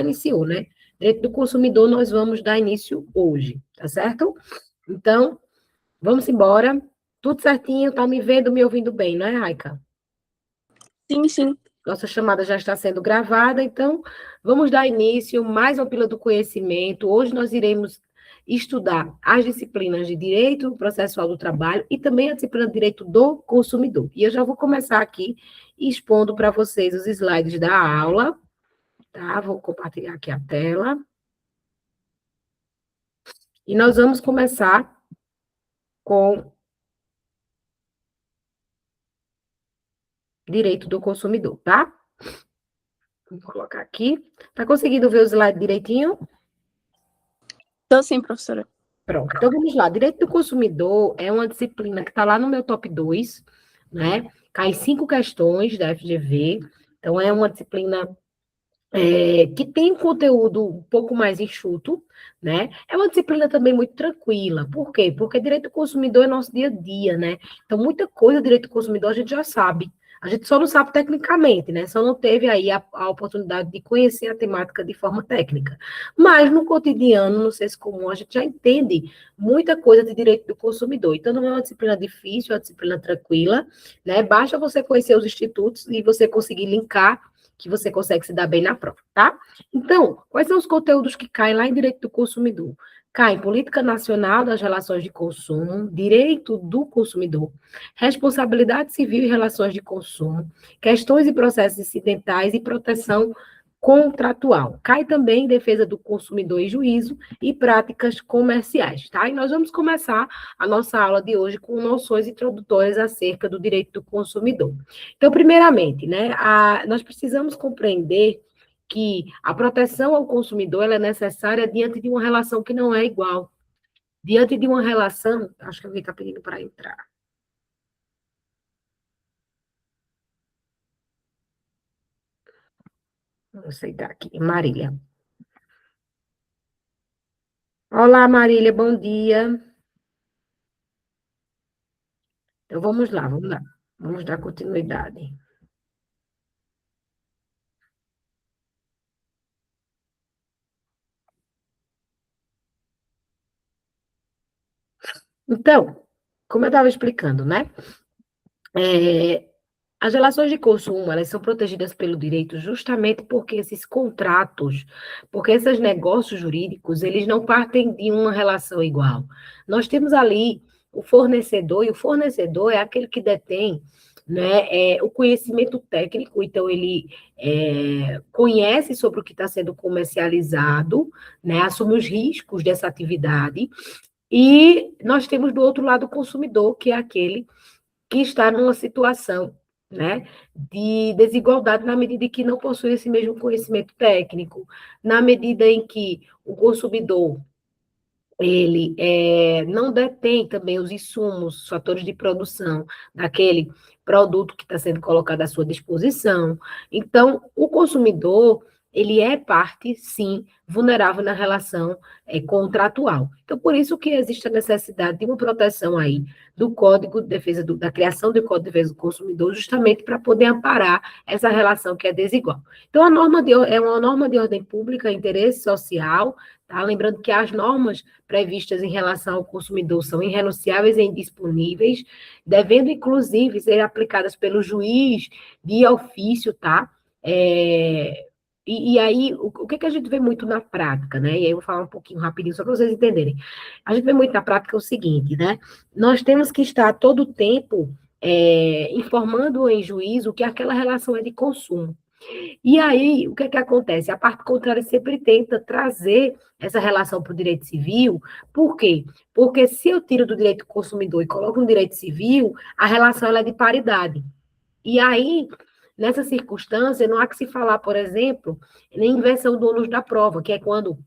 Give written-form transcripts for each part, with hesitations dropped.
iniciou, né? Direito do consumidor, nós vamos dar início hoje, tá certo? Então, vamos embora. Tudo certinho, tá me vendo, me ouvindo bem, não é, Raika? Sim, sim. Nossa chamada já está sendo gravada, então vamos dar início mais uma pílula do conhecimento. Hoje nós iremos estudar as disciplinas de Direito Processual do Trabalho e também a disciplina de Direito do Consumidor. E eu já vou começar aqui expondo para vocês os slides da aula, tá? Vou compartilhar aqui a tela. E nós vamos começar com Direito do Consumidor, tá? Vou colocar aqui. Tá conseguindo ver o slide direitinho? Tô sim, professora. Pronto, então vamos lá. Direito do consumidor é uma disciplina que está lá no meu top 2, né? Cai 5 questões da FGV. Então, é uma disciplina que tem um conteúdo um pouco mais enxuto, né? É uma disciplina também muito tranquila. Por quê? Porque direito do consumidor é nosso dia a dia, né? Então, muita coisa do direito do consumidor a gente já sabe. A gente só não sabe tecnicamente, né? Só não teve aí a oportunidade de conhecer a temática de forma técnica. Mas no cotidiano, no senso comum, a gente já entende muita coisa de direito do consumidor. Então, não é uma disciplina difícil, é uma disciplina tranquila, né? Basta você conhecer os institutos e você conseguir linkar que você consegue se dar bem na prova, tá? Então, quais são os conteúdos que caem lá em direito do consumidor? Cai em política nacional das relações de consumo, direito do consumidor, responsabilidade civil e relações de consumo, questões e processos incidentais e proteção contratual. Cai também em defesa do consumidor e juízo e práticas comerciais, tá? E nós vamos começar a nossa aula de hoje com noções introdutórias acerca do direito do consumidor. Então, primeiramente, né, nós precisamos compreender que a proteção ao consumidor ela é necessária diante de uma relação que não é igual. Diante de uma relação, acho que alguém está pedindo para entrar. Vou aceitar aqui, Marília. Olá, Marília, bom dia. Então, vamos lá, vamos lá. Vamos dar continuidade. Então, como eu estava explicando, né? As relações de consumo, elas são protegidas pelo direito justamente porque esses contratos, porque esses negócios jurídicos, eles não partem de uma relação igual. Nós temos ali o fornecedor, e o fornecedor é aquele que detém, né, o conhecimento técnico, então ele conhece sobre o que está sendo comercializado, né, assume os riscos dessa atividade, e nós temos do outro lado o consumidor, que é aquele que está numa situação, né, de desigualdade na medida em que não possui esse mesmo conhecimento técnico, na medida em que o consumidor ele não detém também os insumos, os fatores de produção daquele produto que está sendo colocado à sua disposição. Então, o consumidor, ele é parte, sim, vulnerável na relação contratual. Então, por isso que existe a necessidade de uma proteção aí do Código de Defesa, da criação do Código de Defesa do Consumidor, justamente para poder amparar essa relação que é desigual. Então, a norma é uma norma de ordem pública, interesse social, tá? Lembrando que as normas previstas em relação ao consumidor são irrenunciáveis e indisponíveis, devendo, inclusive, ser aplicadas pelo juiz de ofício, tá? E aí, o que a gente vê muito na prática, né? E aí eu vou falar um pouquinho rapidinho, só para vocês entenderem. A gente vê muito na prática o seguinte, né? Nós temos que estar todo o tempo informando em juízo que aquela relação é de consumo. E aí, o que é que acontece? A parte contrária sempre tenta trazer essa relação para o direito civil. Por quê? Porque se eu tiro do direito do consumidor e coloco no direito civil, a relação ela é de paridade. E aí, nessa circunstância, não há que se falar, por exemplo, em inversão do ônus da prova, que é quando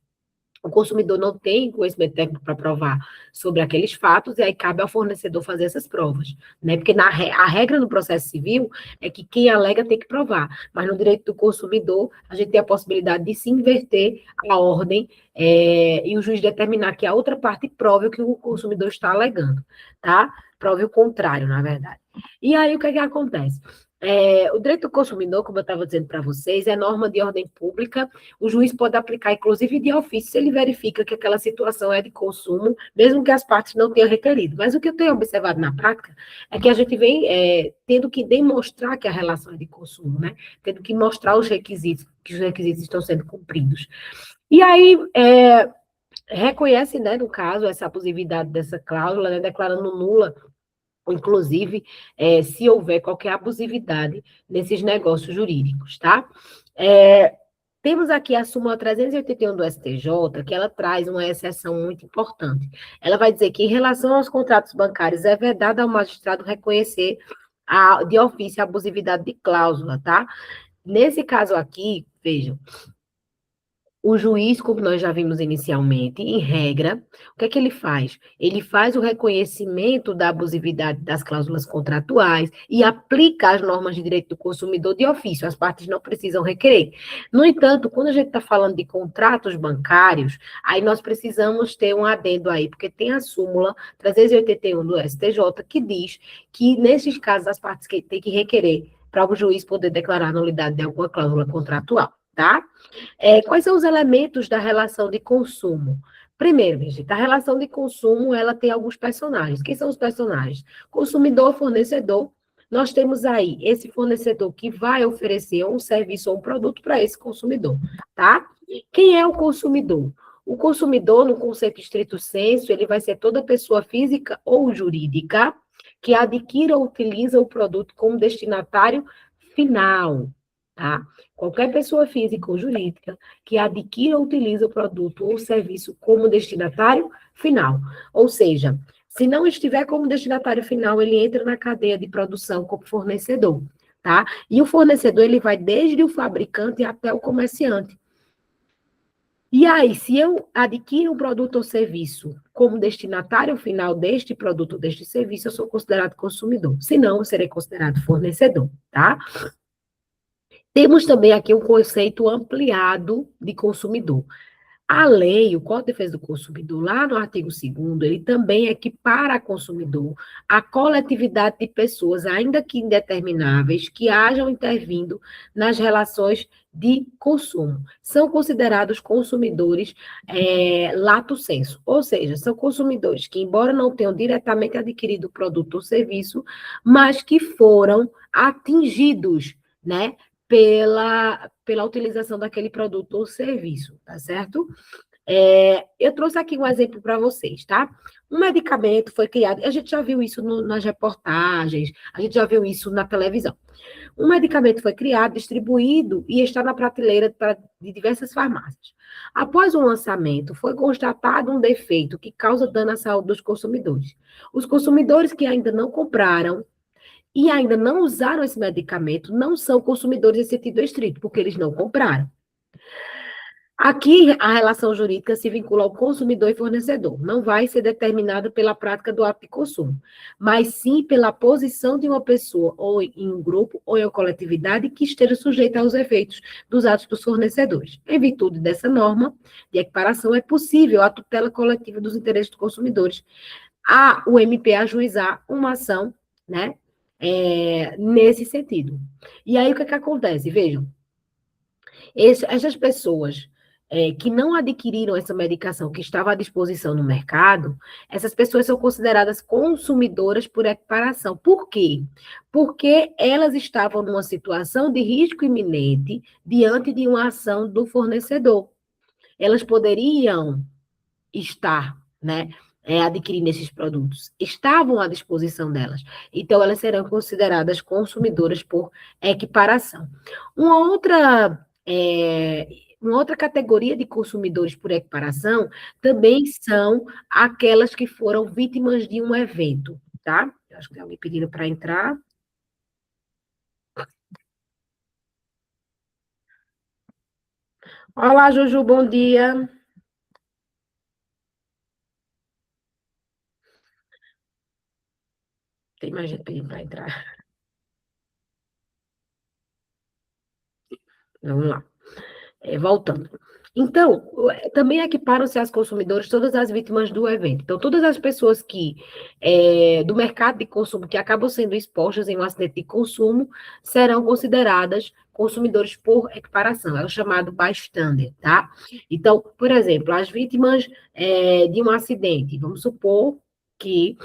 o consumidor não tem conhecimento técnico para provar sobre aqueles fatos, e aí cabe ao fornecedor fazer essas provas, né? Porque a regra no processo civil é que quem alega tem que provar, mas no direito do consumidor, a gente tem a possibilidade de se inverter a ordem e o juiz determinar que a outra parte prove o que o consumidor está alegando, tá? Prove o contrário, na verdade. E aí, o que é que acontece? O direito do consumidor, como eu estava dizendo para vocês, é norma de ordem pública. O juiz pode aplicar, inclusive, de ofício, se ele verifica que aquela situação é de consumo, mesmo que as partes não tenham requerido. Mas o que eu tenho observado na prática é que a gente vem tendo que demonstrar que a relação é de consumo, né? Tendo que mostrar os requisitos, que os requisitos estão sendo cumpridos. E aí, reconhece, né, no caso, essa abusividade dessa cláusula, né, declarando nula inclusive, se houver qualquer abusividade nesses negócios jurídicos, tá? Temos aqui a súmula 381 do STJ, que ela traz uma exceção muito importante. Ela vai dizer que, em relação aos contratos bancários, é vedado ao magistrado reconhecer de ofício a abusividade de cláusula, tá? Nesse caso aqui, vejam, o juiz, como nós já vimos inicialmente, em regra, o que é que ele faz? Ele faz o reconhecimento da abusividade das cláusulas contratuais e aplica as normas de direito do consumidor de ofício, as partes não precisam requerer. No entanto, quando a gente está falando de contratos bancários, aí nós precisamos ter um adendo aí, porque tem a súmula 381 do STJ que diz que, nesses casos, as partes têm que requerer para o juiz poder declarar a nulidade de alguma cláusula contratual, tá? Quais são os elementos da relação de consumo? Primeiro, minha gente, a relação de consumo, ela tem alguns personagens. Quem são os personagens? Consumidor, fornecedor. Nós temos aí esse fornecedor que vai oferecer um serviço ou um produto para esse consumidor, tá? Quem é o consumidor? O consumidor, no conceito estrito sensu, ele vai ser toda pessoa física ou jurídica que adquira ou utiliza o produto como destinatário final, tá? Qualquer pessoa física ou jurídica que adquira ou utiliza o produto ou serviço como destinatário final. Ou seja, se não estiver como destinatário final, ele entra na cadeia de produção como fornecedor, tá? E o fornecedor, ele vai desde o fabricante até o comerciante. E aí, se eu adquiro um produto ou serviço como destinatário final deste produto ou deste serviço, eu sou considerado consumidor. Se não, eu serei considerado fornecedor, tá? Temos também aqui um conceito ampliado de consumidor. A lei, o Código de Defesa do Consumidor, lá no artigo 2º, ele também equipara a consumidor a coletividade de pessoas, ainda que indetermináveis, que hajam intervindo nas relações de consumo. São considerados consumidores lato sensu, ou seja, são consumidores que, embora não tenham diretamente adquirido o produto ou serviço, mas que foram atingidos, né, pela utilização daquele produto ou serviço, tá certo? Eu trouxe aqui um exemplo para vocês, tá? Um medicamento foi criado, a gente já viu isso nas reportagens, a gente já viu isso na televisão. Um medicamento foi criado, distribuído e está na prateleira de diversas farmácias. Após o lançamento, foi constatado um defeito que causa dano à saúde dos consumidores. Os consumidores que ainda não compraram e ainda não usaram esse medicamento não são consumidores em sentido estrito, porque eles não compraram. Aqui, a relação jurídica se vincula ao consumidor e fornecedor. Não vai ser determinada pela prática do ato de consumo, mas sim pela posição de uma pessoa, ou em um grupo, ou em uma coletividade, que esteja sujeita aos efeitos dos atos dos fornecedores. Em virtude dessa norma de equiparação, é possível a tutela coletiva dos interesses dos consumidores, o MP ajuizar uma ação, né, nesse sentido. E aí, o que é que acontece? Vejam, essas pessoas que não adquiriram essa medicação que estava à disposição no mercado, essas pessoas são consideradas consumidoras por equiparação. Por quê? Porque elas estavam numa situação de risco iminente diante de uma ação do fornecedor. Elas poderiam estar, né, adquirindo esses produtos, estavam à disposição delas. Então, elas serão consideradas consumidoras por equiparação. Uma outra, uma outra categoria de consumidores por equiparação também são aquelas que foram vítimas de um evento, tá? Eu acho que tem alguém pedindo para entrar. Olá, Juju, bom dia. Tem mais gente pedindo para entrar. Vamos lá. Voltando. Então, também equiparam-se às consumidores todas as vítimas do evento. Então, todas as pessoas que do mercado de consumo que acabam sendo expostas em um acidente de consumo serão consideradas consumidores por equiparação. É o chamado bystander, tá? Então, por exemplo, as vítimas de um acidente, vamos supor que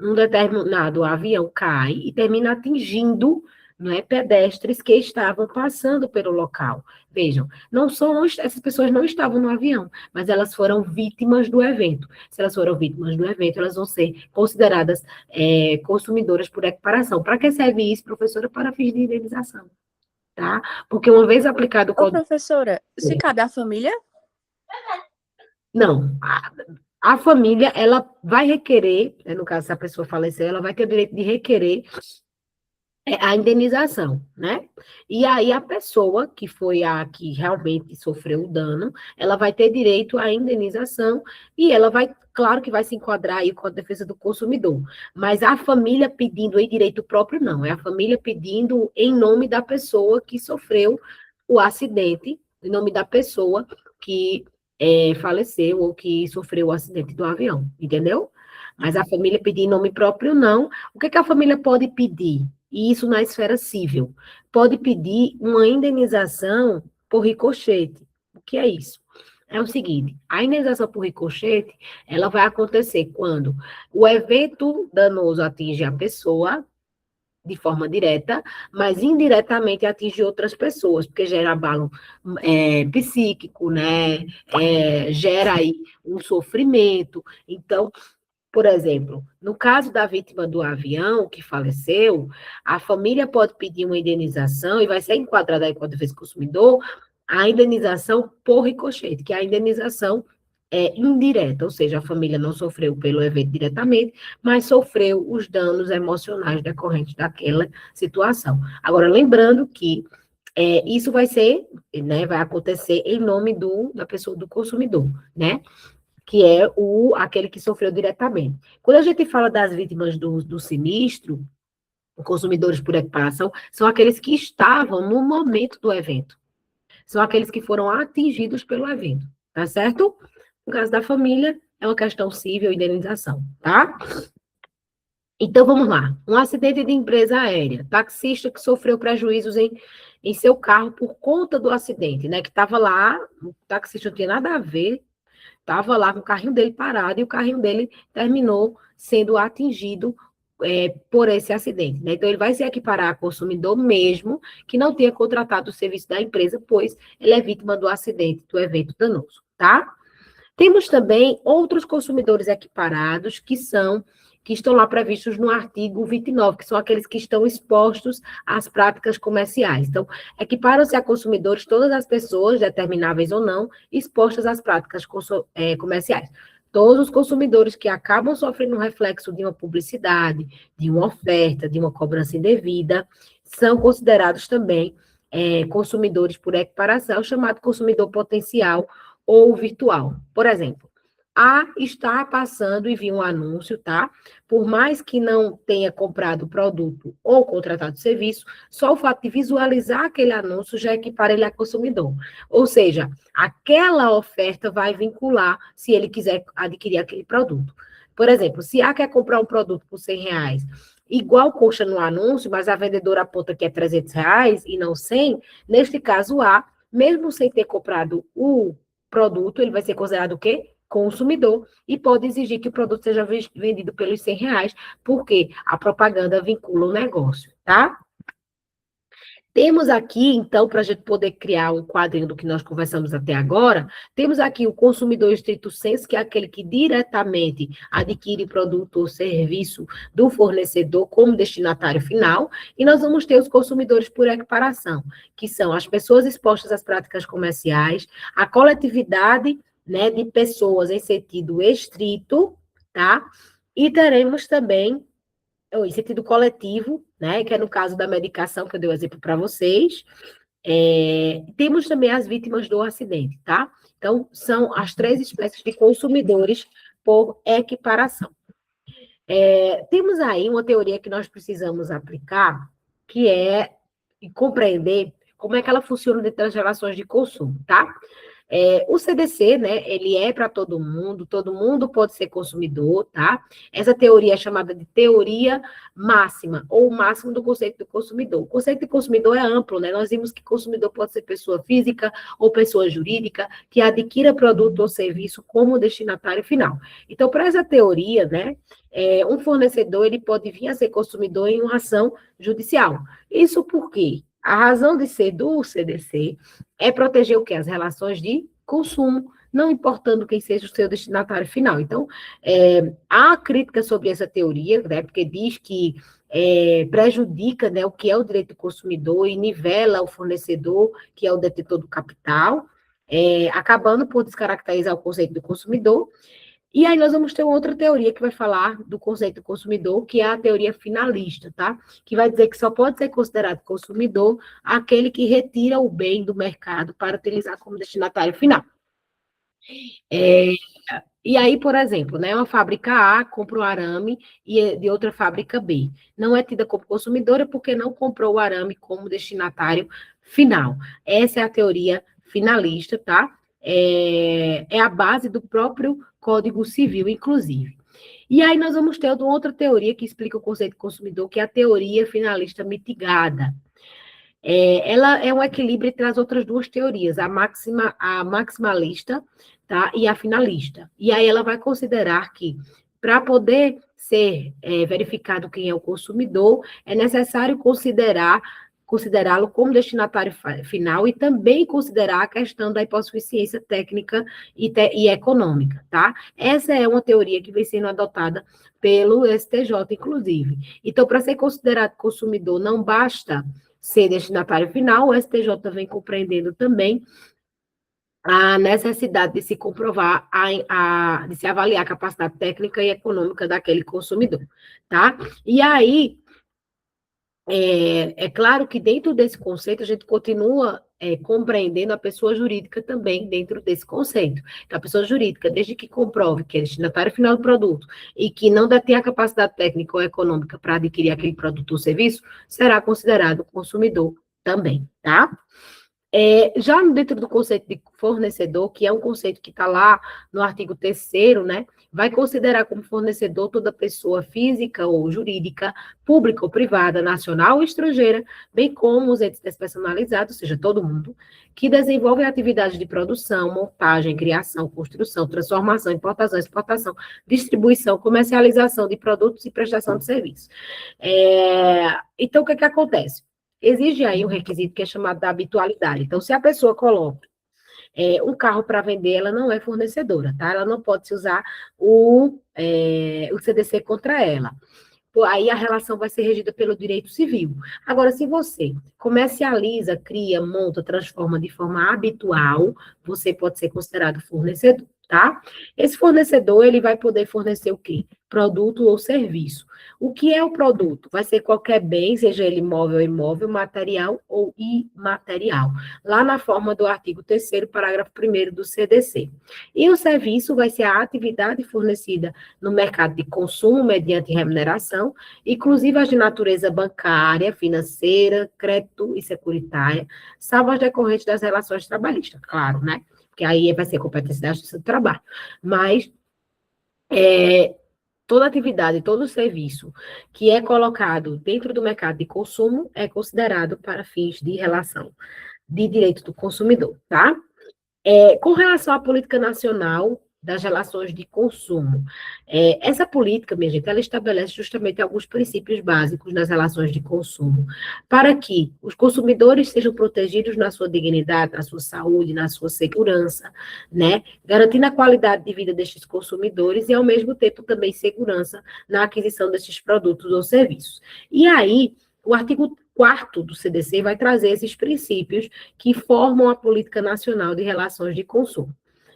um determinado avião cai e termina atingindo, não é, pedestres que estavam passando pelo local. Vejam, essas pessoas não estavam no avião, mas elas foram vítimas do evento. Se elas foram vítimas do evento, elas vão ser consideradas consumidoras por equiparação. Para que serve isso, professora? Para fins de indenização, tá? Porque uma vez aplicado o Ô, código... professora, se cabe à família? Não, a família, ela vai requerer, no caso, se a pessoa falecer, ela vai ter o direito de requerer a indenização, né? E aí a pessoa que foi a que realmente sofreu o dano, ela vai ter direito à indenização e ela vai, claro que vai se enquadrar aí com a defesa do consumidor, mas a família pedindo em direito próprio não, é a família pedindo em nome da pessoa que sofreu o acidente, em nome da pessoa que faleceu ou que sofreu o acidente do avião, entendeu? Mas a família pedir em nome próprio não. O que a família pode pedir? E isso na esfera civil. Pode pedir uma indenização por ricochete. O que é isso? É o seguinte, a indenização por ricochete, ela vai acontecer quando o evento danoso atinge a pessoa de forma direta, mas indiretamente atinge outras pessoas, porque gera abalo psíquico, né? Gera aí um sofrimento. Então, por exemplo, no caso da vítima do avião que faleceu, a família pode pedir uma indenização e vai ser enquadrada aí com a defesa do consumidor a indenização por ricochete, que é a indenização indireta, ou seja, a família não sofreu pelo evento diretamente, mas sofreu os danos emocionais decorrentes daquela situação. Agora, lembrando que isso vai ser, né, vai acontecer em nome da pessoa, do consumidor, né? Que é aquele que sofreu diretamente. Quando a gente fala das vítimas do sinistro, consumidores por equiparação, são aqueles que estavam no momento do evento. São aqueles que foram atingidos pelo evento, tá certo? No caso da família, é uma questão civil, indenização, tá? Então, vamos lá. Um acidente de empresa aérea. Taxista que sofreu prejuízos em seu carro por conta do acidente, né? Que estava lá, o taxista não tinha nada a ver, estava lá com o carrinho dele parado e o carrinho dele terminou sendo atingido por esse acidente, né? Então, ele vai se equiparar a consumidor mesmo que não tenha contratado o serviço da empresa, pois ele é vítima do acidente, do evento danoso, tá? Temos também outros consumidores equiparados que estão lá previstos no artigo 29, que são aqueles que estão expostos às práticas comerciais. Então, equiparam-se a consumidores todas as pessoas, determináveis ou não, expostas às práticas comerciais. Todos os consumidores que acabam sofrendo um reflexo de uma publicidade, de uma oferta, de uma cobrança indevida, são considerados também consumidores por equiparação, chamado consumidor potencial ou virtual. Por exemplo, A está passando e viu um anúncio, tá? Por mais que não tenha comprado o produto ou contratado o serviço, só o fato de visualizar aquele anúncio já equipara ele a consumidor. Ou seja, aquela oferta vai vincular se ele quiser adquirir aquele produto. Por exemplo, se A quer comprar um produto por R$ 100, igual consta no anúncio, mas a vendedora aponta que é R$ 300 e não 100, neste caso A, mesmo sem ter comprado o produto, ele vai ser considerado o quê? Consumidor, e pode exigir que o produto seja vendido pelos R$ 100, porque a propaganda vincula o negócio, tá? Temos aqui, então, para a gente poder criar um quadrinho do que nós conversamos até agora, temos aqui o consumidor estrito sensu, que é aquele que diretamente adquire produto ou serviço do fornecedor como destinatário final, e nós vamos ter os consumidores por equiparação, que são as pessoas expostas às práticas comerciais, a coletividade, né, de pessoas em sentido estrito, tá? E teremos também em sentido coletivo, né, que é no caso da medicação, que eu dei o exemplo para vocês. Temos também as vítimas do acidente, tá? Então, são as 3 espécies de consumidores por equiparação. Temos aí uma teoria que nós precisamos aplicar, que é compreender como é que ela funciona dentro das relações de consumo, tá? O CDC, né, ele é para todo mundo pode ser consumidor, tá? Essa teoria é chamada de teoria máxima, ou máximo do conceito do consumidor. O conceito de consumidor é amplo, né? Nós vimos que consumidor pode ser pessoa física ou pessoa jurídica que adquira produto ou serviço como destinatário final. Então, para essa teoria, né, um fornecedor ele pode vir a ser consumidor em uma ação judicial. Isso porque a razão de ser do CDC é proteger o quê? As relações de consumo, não importando quem seja o seu destinatário final. Então, há crítica sobre essa teoria, né, porque diz que prejudica, né, o que é o direito do consumidor e nivela o fornecedor, que é o detentor do capital, acabando por descaracterizar o conceito do consumidor. E aí nós vamos ter outra teoria que vai falar do conceito do consumidor, que é a teoria finalista, tá? Que vai dizer que só pode ser considerado consumidor aquele que retira o bem do mercado para utilizar como destinatário final. E aí, por exemplo, né, uma fábrica A compra um arame e de outra fábrica B. Não é tida como consumidora porque não comprou o arame como destinatário final. Essa é a teoria finalista, tá? É a base do próprio Código Civil, inclusive. E aí nós vamos ter uma outra teoria que explica o conceito de consumidor, que é a teoria finalista mitigada. Ela é um equilíbrio entre as outras duas teorias, a maximalista, tá, e a finalista. E aí ela vai considerar que, para poder ser verificado quem é o consumidor, é necessário considerá-lo como destinatário final e também considerar a questão da hipossuficiência técnica e econômica, tá? Essa é uma teoria que vem sendo adotada pelo STJ, inclusive. Então, para ser considerado consumidor, não basta ser destinatário final, o STJ vem compreendendo também a necessidade de se comprovar, de se avaliar a capacidade técnica e econômica daquele consumidor, tá? E aí, claro que dentro desse conceito a gente continua compreendendo a pessoa jurídica também dentro desse conceito. Então, a pessoa jurídica, desde que comprove que é destinatário final do produto e que não detém a capacidade técnica ou econômica para adquirir aquele produto ou serviço, será considerado consumidor também, tá? Já dentro do conceito de fornecedor, que é um conceito que está lá no artigo 3º, né, vai considerar como fornecedor toda pessoa física ou jurídica, pública ou privada, nacional ou estrangeira, bem como os entes despersonalizados, ou seja, todo mundo, que desenvolvem atividades de produção, montagem, criação, construção, transformação, importação, exportação, distribuição, comercialização de produtos e prestação de serviços. Então, o que acontece? Exige aí um requisito que é chamado da habitualidade. Então, se a pessoa coloca um carro para vender, ela não é fornecedora, tá? Ela não pode se usar o CDC contra ela. Aí a relação vai ser regida pelo direito civil. Agora, se você comercializa, cria, monta, transforma de forma habitual, você pode ser considerado fornecedor, tá? Esse fornecedor, ele vai poder fornecer o quê? Produto ou serviço. O que é o produto? Vai ser qualquer bem, seja ele móvel ou imóvel, material ou imaterial. Lá na forma do artigo 3º, parágrafo 1º do CDC. E o serviço vai ser a atividade fornecida no mercado de consumo mediante remuneração, inclusive as de natureza bancária, financeira, crédito e securitária, salvo as decorrentes das relações trabalhistas, claro, né? Porque aí vai ser competência da Justiça do Trabalho. Mas toda atividade, todo serviço que é colocado dentro do mercado de consumo é considerado para fins de relação de direito do consumidor, tá? Com relação à política nacional das relações de consumo, essa política, minha gente, ela estabelece justamente alguns princípios básicos nas relações de consumo, para que os consumidores sejam protegidos na sua dignidade, na sua saúde, na sua segurança, né? Garantindo a qualidade de vida destes consumidores e, ao mesmo tempo, também segurança na aquisição destes produtos ou serviços. E aí, o artigo 4º do CDC vai trazer esses princípios que formam a política nacional de relações de consumo.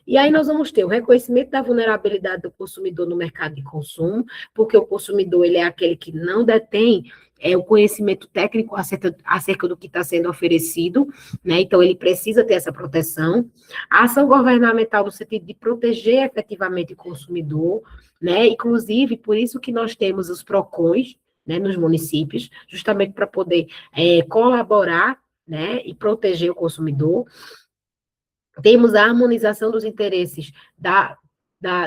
E aí nós vamos ter o reconhecimento da vulnerabilidade do consumidor no mercado de consumo, porque o consumidor ele é aquele que não detém o conhecimento técnico acerca do que está sendo oferecido, né? Então ele precisa ter essa proteção. A ação governamental no sentido de proteger efetivamente o consumidor, né? Inclusive, por isso que nós temos os PROCONs, né, nos municípios, justamente para poder colaborar, né, e proteger o consumidor. Temos a harmonização dos interesses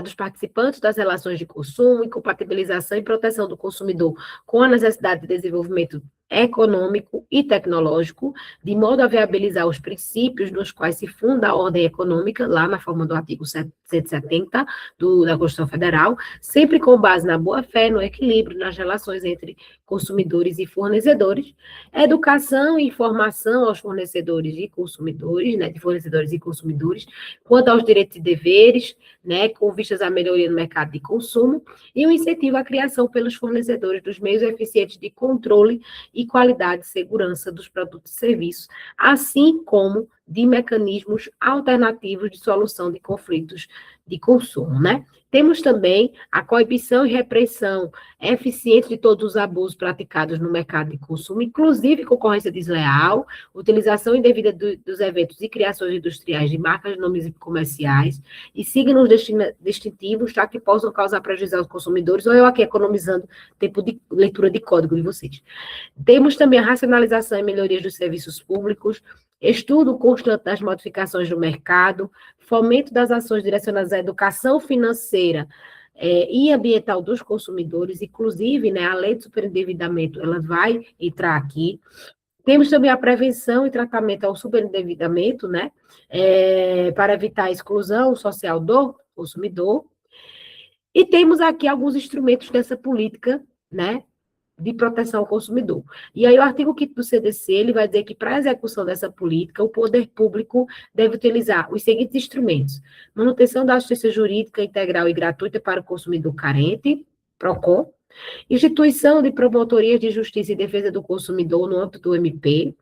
dos participantes das relações de consumo, incompatibilização e proteção do consumidor com a necessidade de desenvolvimento econômico e tecnológico, de modo a viabilizar os princípios nos quais se funda a ordem econômica, lá na forma do artigo 170 da Constituição Federal, sempre com base na boa-fé, no equilíbrio, nas relações entre consumidores e fornecedores, educação e informação aos fornecedores e consumidores, né, de fornecedores e consumidores, quanto aos direitos e deveres, né, com vistas à melhoria no mercado de consumo, e o incentivo à criação pelos fornecedores dos meios eficientes de controle e qualidade e segurança dos produtos e serviços, assim como de mecanismos alternativos de solução de conflitos de consumo, né? Temos também a coibição e repressão eficiente de todos os abusos praticados no mercado de consumo, inclusive concorrência desleal, utilização indevida dos eventos e criações industriais de marcas, nomes comerciais e signos distintivos, tá, que possam causar prejuízo aos consumidores, ou eu aqui economizando tempo de leitura de código de vocês. Temos também a racionalização e melhorias dos serviços públicos, estudo constante das modificações do mercado, fomento das ações direcionadas à educação financeira e ambiental dos consumidores, inclusive, né, a lei de superendividamento, ela vai entrar aqui. Temos também a prevenção e tratamento ao superendividamento, né, para evitar a exclusão social do consumidor. E temos aqui alguns instrumentos dessa política, né, de proteção ao consumidor. E aí o artigo 5º do CDC, ele vai dizer que para a execução dessa política, o poder público deve utilizar os seguintes instrumentos: manutenção da assistência jurídica integral e gratuita para o consumidor carente, PROCON, instituição de promotorias de justiça e defesa do consumidor no âmbito do MP,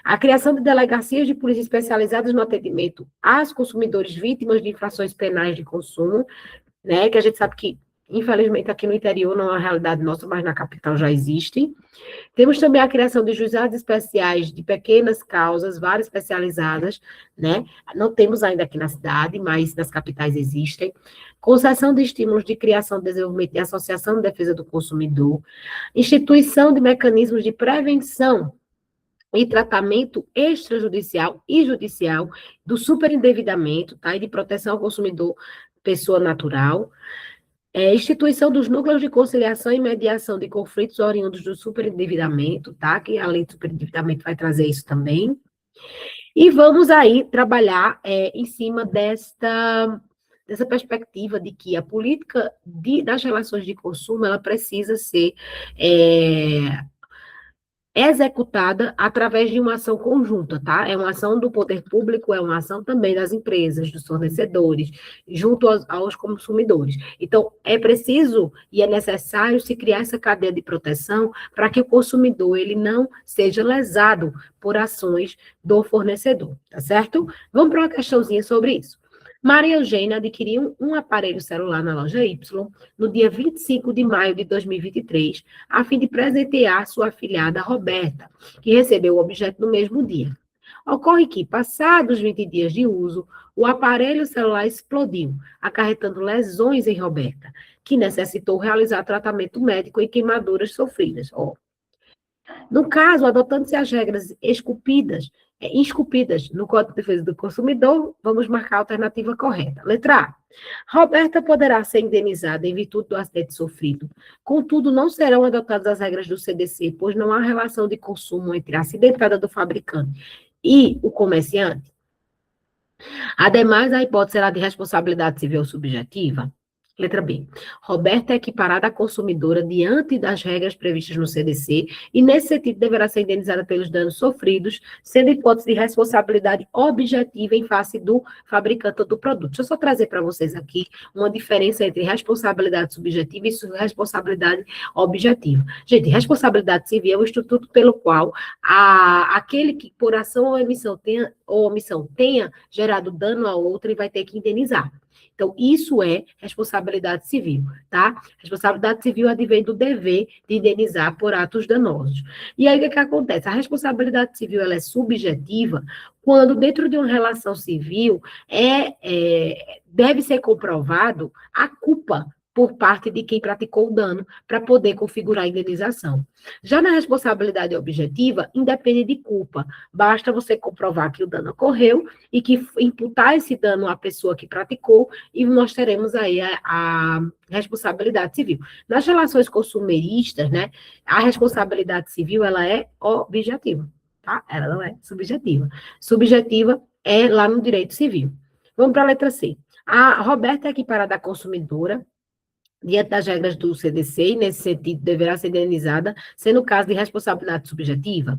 a criação de delegacias de polícia especializadas no atendimento às consumidores vítimas de infrações penais de consumo, né, que a gente sabe que, infelizmente, aqui no interior não é uma realidade nossa, mas na capital já existe. Temos também a criação de juizados especiais de pequenas causas, várias especializadas, né? Não temos ainda aqui na cidade, mas nas capitais existem. Concessão de estímulos de criação, desenvolvimento e associação de defesa do consumidor. Instituição de mecanismos de prevenção e tratamento extrajudicial e judicial do superendividamento, tá? E de proteção ao consumidor, pessoa natural. Instituição dos núcleos de conciliação e mediação de conflitos oriundos do superendividamento, tá? Que a lei do superendividamento vai trazer isso também. E vamos aí trabalhar em cima dessa perspectiva de que a política das relações de consumo, ela precisa ser executada através de uma ação conjunta, tá? É uma ação do poder público, é uma ação também das empresas, dos fornecedores, junto aos consumidores. Então, é preciso e é necessário se criar essa cadeia de proteção para que o consumidor, ele não seja lesado por ações do fornecedor, tá certo? Vamos para uma questãozinha sobre isso. Maria Eugênia adquiriu um aparelho celular na loja Y no dia 25 de maio de 2023, a fim de presentear sua afilhada Roberta, que recebeu o objeto no mesmo dia. Ocorre que, passados 20 dias de uso, o aparelho celular explodiu, acarretando lesões em Roberta, que necessitou realizar tratamento médico e queimaduras sofridas. No caso, adotando-se as regras esculpidas no Código de Defesa do Consumidor, vamos marcar a alternativa correta. Letra A. Roberta poderá ser indenizada em virtude do acidente sofrido. Contudo, não serão adotadas as regras do CDC, pois não há relação de consumo entre a acidentada do fabricante e o comerciante. Ademais, a hipótese será de responsabilidade civil subjetiva. Letra B. Roberta é equiparada à consumidora diante das regras previstas no CDC e, nesse sentido, deverá ser indenizada pelos danos sofridos, sendo hipótese de responsabilidade objetiva em face do fabricante do produto. Deixa eu só trazer para vocês aqui uma diferença entre responsabilidade subjetiva e responsabilidade objetiva. Gente, responsabilidade civil é o instituto pelo qual aquele que, por ação ou omissão tenha gerado dano a outra e vai ter que indenizar. Então, isso é responsabilidade civil, tá? Responsabilidade civil advém do dever de indenizar por atos danosos. E aí, o que acontece? A responsabilidade civil, ela é subjetiva quando, dentro de uma relação civil, deve ser comprovado a culpa por parte de quem praticou o dano para poder configurar a indenização. Já na responsabilidade objetiva, independe de culpa. Basta você comprovar que o dano ocorreu e que imputar esse dano à pessoa que praticou e nós teremos aí a responsabilidade civil. Nas relações consumeristas, né, a responsabilidade civil, ela é objetiva, tá? Ela não é subjetiva. Subjetiva é lá no direito civil. Vamos para a letra C. A Roberta é equiparada à consumidora, diante das regras do CDC, e nesse sentido deverá ser indenizada, sendo o caso de responsabilidade subjetiva.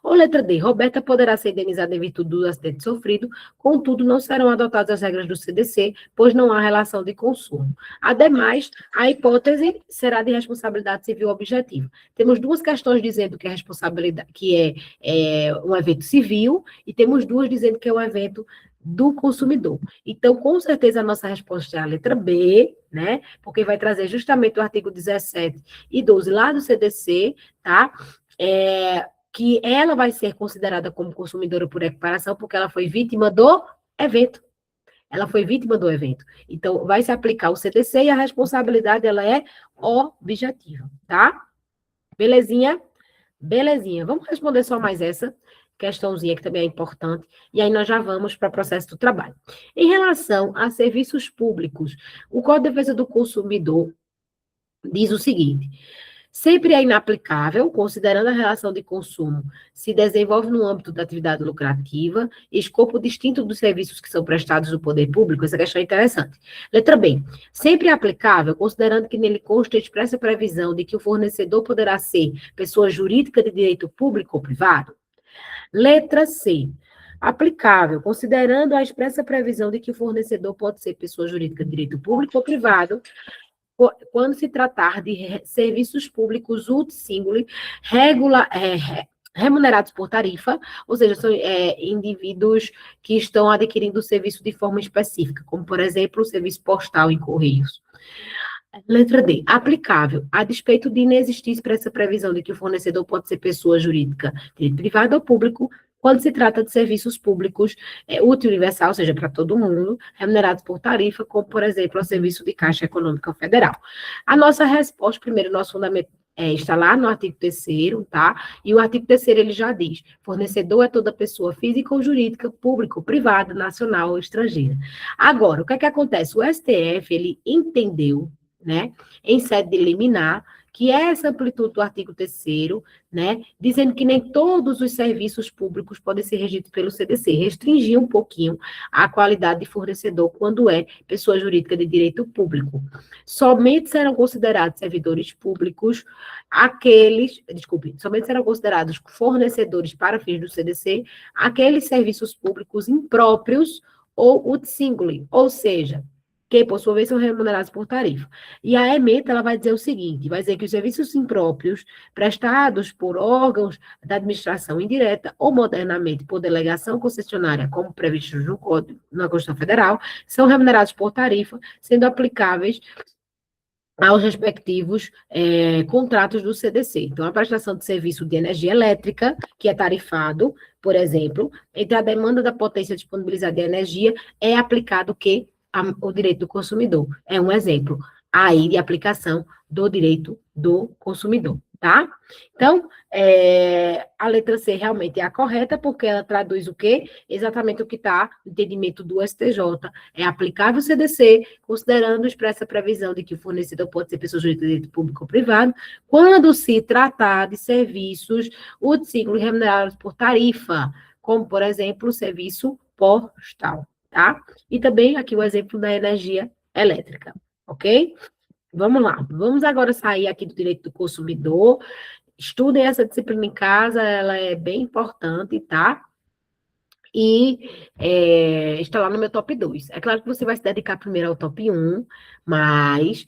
Ou letra D, Roberta poderá ser indenizada em virtude do acidente sofrido, contudo, não serão adotadas as regras do CDC, pois não há relação de consumo. Ademais, a hipótese será de responsabilidade civil objetiva. Temos duas questões dizendo que é responsabilidade, é um evento civil, e temos duas dizendo que é um evento do consumidor. Então, com certeza, a nossa resposta é a letra B, né? Porque vai trazer justamente o artigo 17 e 12 lá do CDC, tá? Que ela vai ser considerada como consumidora por equiparação, porque ela foi vítima do evento. Ela foi vítima do evento. Então, vai se aplicar o CDC e a responsabilidade, ela é objetiva, tá? Belezinha? Belezinha. Vamos responder só mais essa questãozinha que também é importante, e aí nós já vamos para o processo do trabalho. Em relação a serviços públicos, o Código de Defesa do Consumidor diz o seguinte: sempre é inaplicável, considerando a relação de consumo se desenvolve no âmbito da atividade lucrativa, escopo distinto dos serviços que são prestados do poder público. Essa questão é interessante. Letra B. Sempre é aplicável, considerando que nele consta expressa previsão de que o fornecedor poderá ser pessoa jurídica de direito público ou privado. Letra C. Aplicável, considerando a expressa previsão de que o fornecedor pode ser pessoa jurídica de direito público ou privado, quando se tratar de serviços públicos uti-singuli, remunerados por tarifa, ou seja, são indivíduos que estão adquirindo o serviço de forma específica, como, por exemplo, o serviço postal em correios. Letra D. Aplicável, a despeito de inexistir expressa previsão de que o fornecedor pode ser pessoa jurídica, direito privado ou público, quando se trata de serviços públicos útil universal, ou seja, para todo mundo, remunerados por tarifa, como, por exemplo, o serviço de Caixa Econômica Federal. A nossa resposta, primeiro, nosso fundamento está lá no artigo 3º, tá? E o artigo 3º, ele já diz: fornecedor é toda pessoa física ou jurídica, pública ou privada, nacional ou estrangeira. Agora, o que é que acontece? O STF, ele entendeu, né, em sede de liminar, que é essa amplitude do artigo 3º, né, dizendo que nem todos os serviços públicos podem ser regidos pelo CDC, restringir um pouquinho a qualidade de fornecedor quando é pessoa jurídica de direito público. Somente serão considerados servidores públicos somente serão considerados fornecedores para fins do CDC aqueles serviços públicos impróprios ou uti-singuli, ou seja, que, por sua vez, são remunerados por tarifa. E a ementa, ela vai dizer o seguinte, vai dizer que os serviços impróprios prestados por órgãos da administração indireta ou modernamente por delegação concessionária, como previsto no Código, na Constituição Federal, são remunerados por tarifa, sendo aplicáveis aos respectivos contratos do CDC. Então, a prestação de serviço de energia elétrica, que é tarifado, por exemplo, entre a demanda da potência disponibilizada de energia, é aplicado o direito do consumidor. É um exemplo aí de aplicação do direito do consumidor, tá? Então, a letra C realmente é a correta, porque ela traduz o quê? Exatamente o que está no entendimento do STJ. É aplicável o CDC, considerando expressa previsão de que o fornecedor pode ser pessoa jurídica de direito público ou privado, quando se tratar de serviços uti-singuli remunerados por tarifa, como, por exemplo, o serviço postal. Tá? E também aqui o exemplo da energia elétrica, ok? Vamos lá, vamos agora sair aqui do direito do consumidor, estudem essa disciplina em casa, ela é bem importante, tá? E está lá no meu top 2. É claro que você vai se dedicar primeiro ao top 1, mas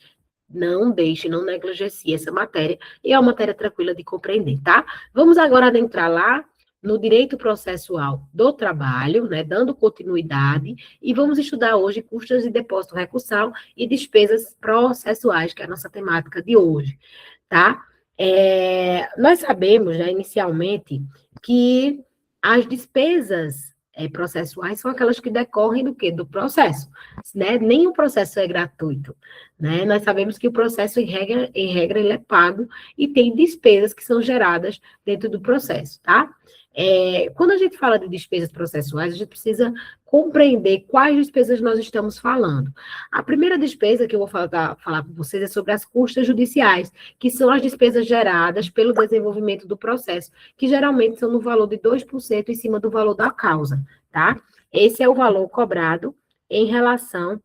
não deixe, não negligencie essa matéria, e é uma matéria tranquila de compreender, tá? Vamos agora adentrar lá no direito processual do trabalho, né, dando continuidade, e vamos estudar hoje custas de depósito recursal e despesas processuais, que é a nossa temática de hoje, tá? Nós sabemos, né, inicialmente, que as despesas processuais são aquelas que decorrem do quê? Do processo, né? Nenhum processo é gratuito, né? Nós sabemos que o processo, em regra, ele é pago e tem despesas que são geradas dentro do processo, tá? Quando a gente fala de despesas processuais, a gente precisa compreender quais despesas nós estamos falando. A primeira despesa que eu vou falar com vocês é sobre as custas judiciais, que são as despesas geradas pelo desenvolvimento do processo, que geralmente são no valor de 2% em cima do valor da causa, tá? Esse é o valor cobrado em relação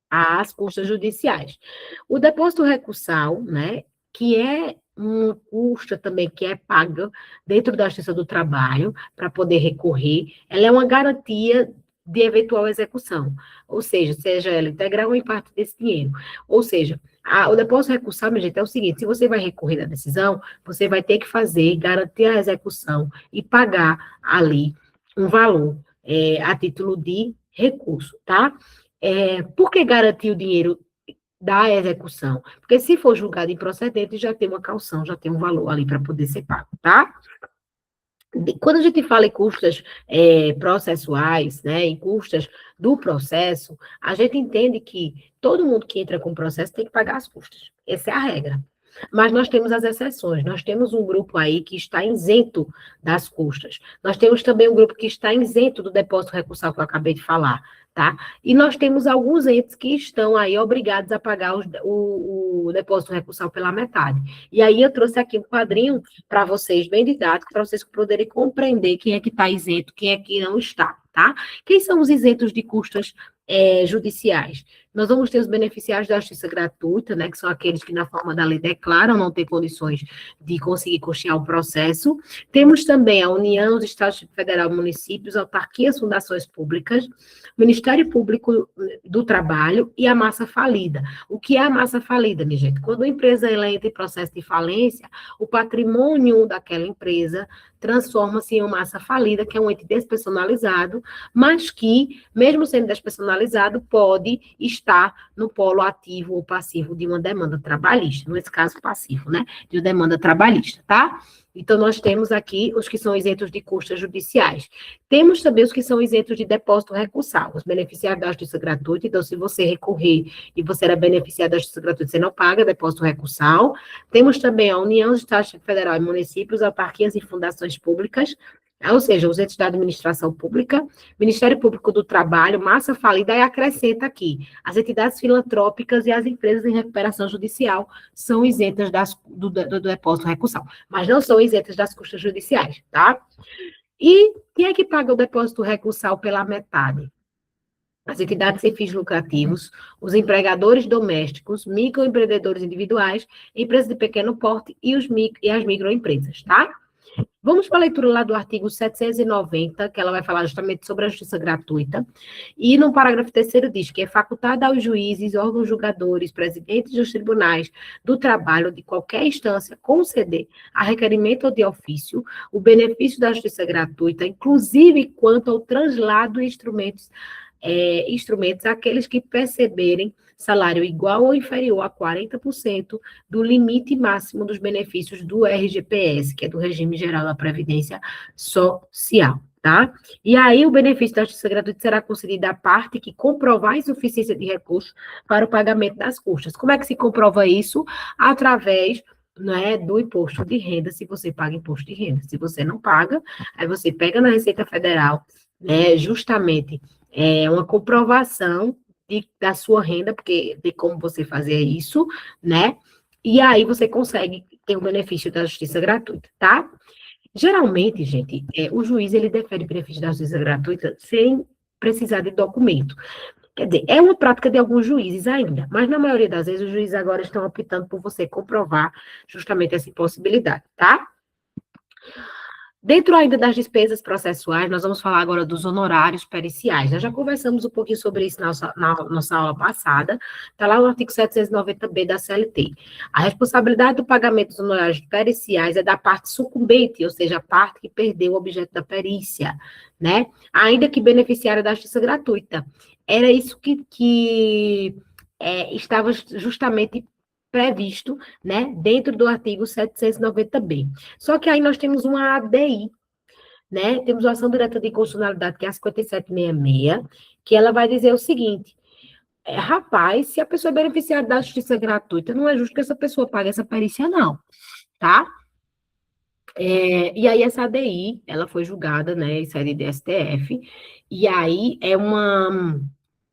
às custas judiciais. O depósito recursal, né, que é uma custa também que é paga dentro da Justiça do Trabalho para poder recorrer, ela é uma garantia de eventual execução, ou seja ela integral ou em parte desse dinheiro. Ou seja, o depósito recursal, minha gente, é o seguinte: se você vai recorrer da decisão, você vai ter que garantir a execução e pagar ali um valor a título de recurso, tá? Por que garantir o dinheiro da execução? Porque se for julgado improcedente, já tem uma caução, já tem um valor ali para poder ser pago, tá? Quando a gente fala em custas processuais, né, em custas do processo, a gente entende que todo mundo que entra com o processo tem que pagar as custas. Essa é a regra. Mas nós temos as exceções. Nós temos um grupo aí que está isento das custas. Nós temos também um grupo que está isento do depósito recursal que eu acabei de falar, tá? E nós temos alguns entes que estão aí obrigados a pagar o depósito recursal pela metade. E aí eu trouxe aqui um quadrinho para vocês, bem didático, para vocês poderem compreender quem é que está isento, quem é que não está, tá? Quem são os isentos de custas judiciais? Nós vamos ter os beneficiários da justiça gratuita, né, que são aqueles que, na forma da lei, declaram não ter condições de conseguir custear o processo. Temos também a União, os Estados Federal, municípios, autarquias, fundações públicas, Ministério Público do Trabalho e a massa falida. O que é a massa falida, minha gente? Quando a empresa ela entra em processo de falência, o patrimônio daquela empresa transforma-se em uma massa falida, que é um ente despersonalizado, mas que, mesmo sendo despersonalizado, pode estar no polo ativo ou passivo de uma demanda trabalhista, nesse caso passivo, né, de uma demanda trabalhista, tá? Então, nós temos aqui os que são isentos de custas judiciais. Temos também os que são isentos de depósito recursal, os beneficiários da justiça gratuita. Então, se você recorrer e você era beneficiário da justiça gratuita, você não paga depósito recursal. Temos também a União, Estado Federal e municípios, autarquias e fundações públicas, ou seja, os entes da administração pública, Ministério Público do Trabalho, massa falida, e acrescenta aqui, as entidades filantrópicas e as empresas em recuperação judicial são isentas do depósito recursal, mas não são isentas das custas judiciais, tá? E quem é que paga o depósito recursal pela metade? As entidades sem fins lucrativos, os empregadores domésticos, microempreendedores individuais, empresas de pequeno porte e as microempresas, tá? Vamos para a leitura lá do artigo 790, que ela vai falar justamente sobre a justiça gratuita. E no parágrafo 3º diz que é facultado aos juízes, órgãos julgadores, presidentes dos tribunais do trabalho de qualquer instância conceder a requerimento ou de ofício o benefício da justiça gratuita, inclusive quanto ao translado de instrumentos àqueles que perceberem salário igual ou inferior a 40% do limite máximo dos benefícios do RGPS, que é do Regime Geral da Previdência Social, tá? E aí o benefício da justiça gratuita será concedido à parte que comprovar a insuficiência de recursos para o pagamento das custas. Como é que se comprova isso? Através, né, do imposto de renda, se você paga imposto de renda. Se você não paga, aí você pega na Receita Federal, né, justamente uma comprovação da sua renda, porque tem como você fazer isso, né? E aí você consegue ter o benefício da justiça gratuita, tá? Geralmente, gente, o juiz, ele defere benefício da justiça gratuita sem precisar de documento. Quer dizer, é uma prática de alguns juízes ainda, mas na maioria das vezes os juízes agora estão optando por você comprovar justamente essa impossibilidade, tá? Dentro ainda das despesas processuais, nós vamos falar agora dos honorários periciais. Nós já conversamos um pouquinho sobre isso na nossa aula passada, está lá no artigo 790b da CLT. A responsabilidade do pagamento dos honorários periciais é da parte sucumbente, ou seja, a parte que perdeu o objeto da perícia, né? Ainda que beneficiária da justiça gratuita. Era isso que estava justamente previsto, né, dentro do artigo 790b. Só que aí nós temos uma ADI, né? Temos a ação direta de inconstitucionalidade, que é a 5766, que ela vai dizer o seguinte: rapaz, se a pessoa é beneficiária da justiça gratuita, não é justo que essa pessoa pague essa perícia, não, tá? E aí essa ADI, ela foi julgada, né, em sede de STF, e aí é uma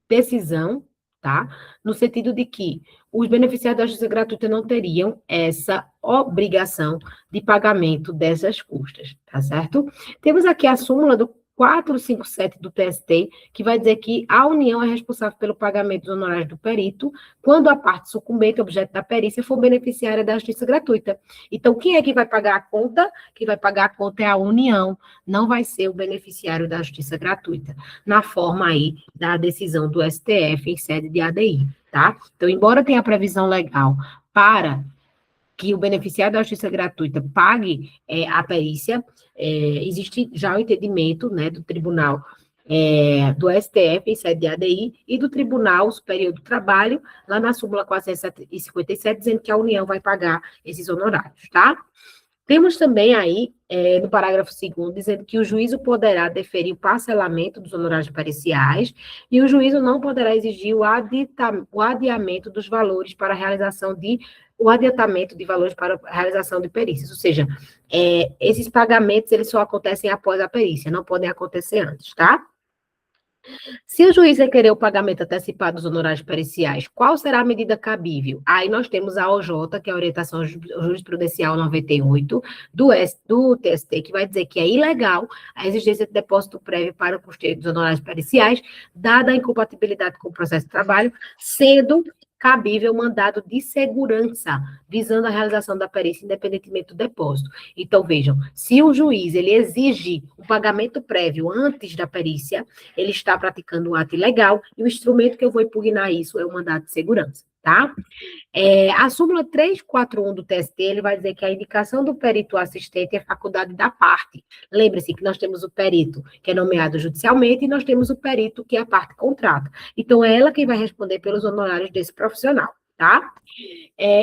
decisão, tá? No sentido de que os beneficiários da justiça gratuita não teriam essa obrigação de pagamento dessas custas, tá certo? Temos aqui a súmula do 457 do TST, que vai dizer que a União é responsável pelo pagamento dos honorários do perito quando a parte sucumbente, objeto da perícia, for beneficiária da justiça gratuita. Então, quem é que vai pagar a conta? Quem vai pagar a conta é a União, não vai ser o beneficiário da justiça gratuita, na forma aí da decisão do STF em sede de ADI, tá? Então, embora tenha a previsão legal para que o beneficiário da justiça gratuita pague a perícia, existe já o entendimento, né, do tribunal, do STF em sede de ADI e do Tribunal Superior do Trabalho, lá na súmula 457, dizendo que a União vai pagar esses honorários, tá? Temos também aí, no parágrafo 2º, dizendo que o juízo poderá deferir o parcelamento dos honorários periciais e o juízo não poderá exigir o adiamento dos valores para a realização o adiantamento de valores para a realização de perícias. Ou seja, esses pagamentos, eles só acontecem após a perícia, não podem acontecer antes, tá? Se o juiz requerer o pagamento antecipado dos honorários periciais, qual será a medida cabível? Aí nós temos a OJ, que é a Orientação Jurisprudencial 98, do TST, que vai dizer que é ilegal a exigência de depósito prévio para o custeio dos honorários periciais, dada a incompatibilidade com o processo de trabalho, sendo cabível mandado de segurança, visando a realização da perícia independentemente do depósito. Então, vejam, se o juiz ele exige o pagamento prévio antes da perícia, ele está praticando um ato ilegal, e o instrumento que eu vou impugnar isso é o mandado de segurança, tá? A súmula 341 do TST, ele vai dizer que a indicação do perito assistente é faculdade da parte. Lembre-se que nós temos o perito que é nomeado judicialmente e nós temos o perito que é a parte contrata. Então, é ela quem vai responder pelos honorários desse profissional, tá?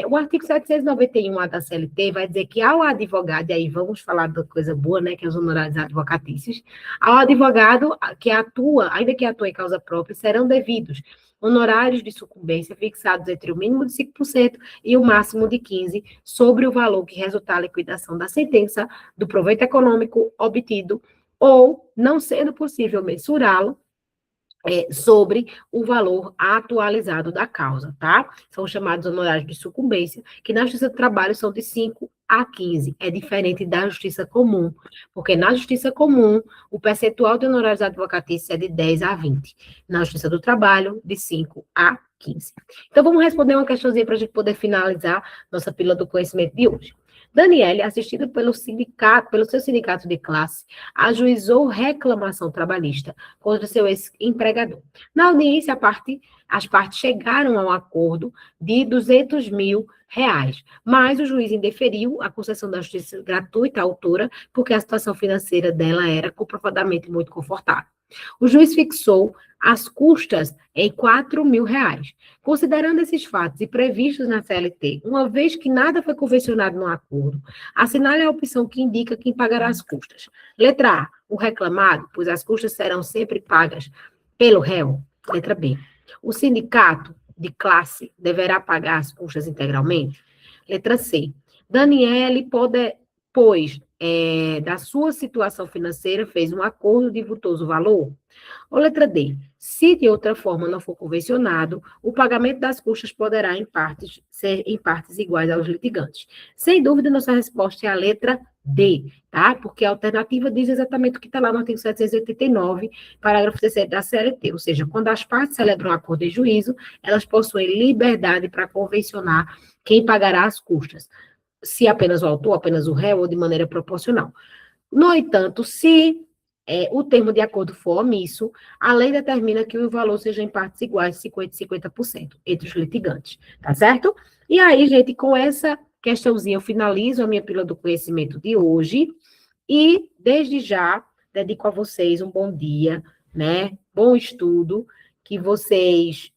O artigo 791A da CLT vai dizer que ao advogado, e aí vamos falar da coisa boa, né, que é os honorários advocatícios, ao advogado que atua, ainda que atue em causa própria, serão devidos honorários de sucumbência fixados entre o mínimo de 5% e o máximo de 15% sobre o valor que resultar a liquidação da sentença, do proveito econômico obtido, ou, não sendo possível mensurá-lo, sobre o valor atualizado da causa, tá? São chamados honorários de sucumbência, que na Justiça do Trabalho são de 5 a 15. É diferente da Justiça Comum, porque na Justiça Comum, o percentual de honorários advocatícios é de 10 a 20. Na Justiça do Trabalho, de 5 a 15. Então, vamos responder uma questãozinha para a gente poder finalizar nossa pílula do conhecimento de hoje. Daniele, assistida pelo seu sindicato de classe, ajuizou reclamação trabalhista contra seu ex-empregador. Na audiência, as partes chegaram a um acordo de R$ 200 mil, mas o juiz indeferiu a concessão da justiça gratuita à autora, porque a situação financeira dela era comprovadamente muito confortável. O juiz fixou as custas em R$ 4.000. Considerando esses fatos e previstos na CLT, uma vez que nada foi convencionado no acordo, assinale a opção que indica quem pagará as custas. Letra A, o reclamado, pois as custas serão sempre pagas pelo réu. Letra B, o sindicato de classe deverá pagar as custas integralmente. Letra C, Daniele pois da sua situação financeira fez um acordo de vultoso valor. Ou letra D, se de outra forma não for convencionado, o pagamento das custas poderá ser em partes iguais aos litigantes. Sem dúvida, nossa resposta é a letra D, tá? Porque a alternativa diz exatamente o que está lá no artigo 789, parágrafo 17 da CLT, ou seja, quando as partes celebram um acordo de juízo, elas possuem liberdade para convencionar quem pagará as custas, se apenas o autor, apenas o réu, ou de maneira proporcional. No entanto, se o termo de acordo for omisso, a lei determina que o valor seja em partes iguais, 50% e 50%, entre os litigantes, tá certo? E aí, gente, com essa questãozinha, eu finalizo a minha pílula do conhecimento de hoje, e, desde já, dedico a vocês um bom dia, né? Bom estudo, que vocês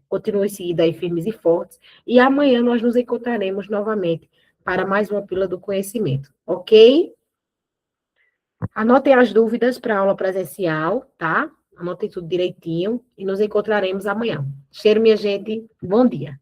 continuem seguindo aí firmes e fortes, e amanhã nós nos encontraremos novamente para mais uma pílula do conhecimento, ok? Anotem as dúvidas para a aula presencial, tá? Anotem tudo direitinho e nos encontraremos amanhã. Cheiro, minha gente. Bom dia.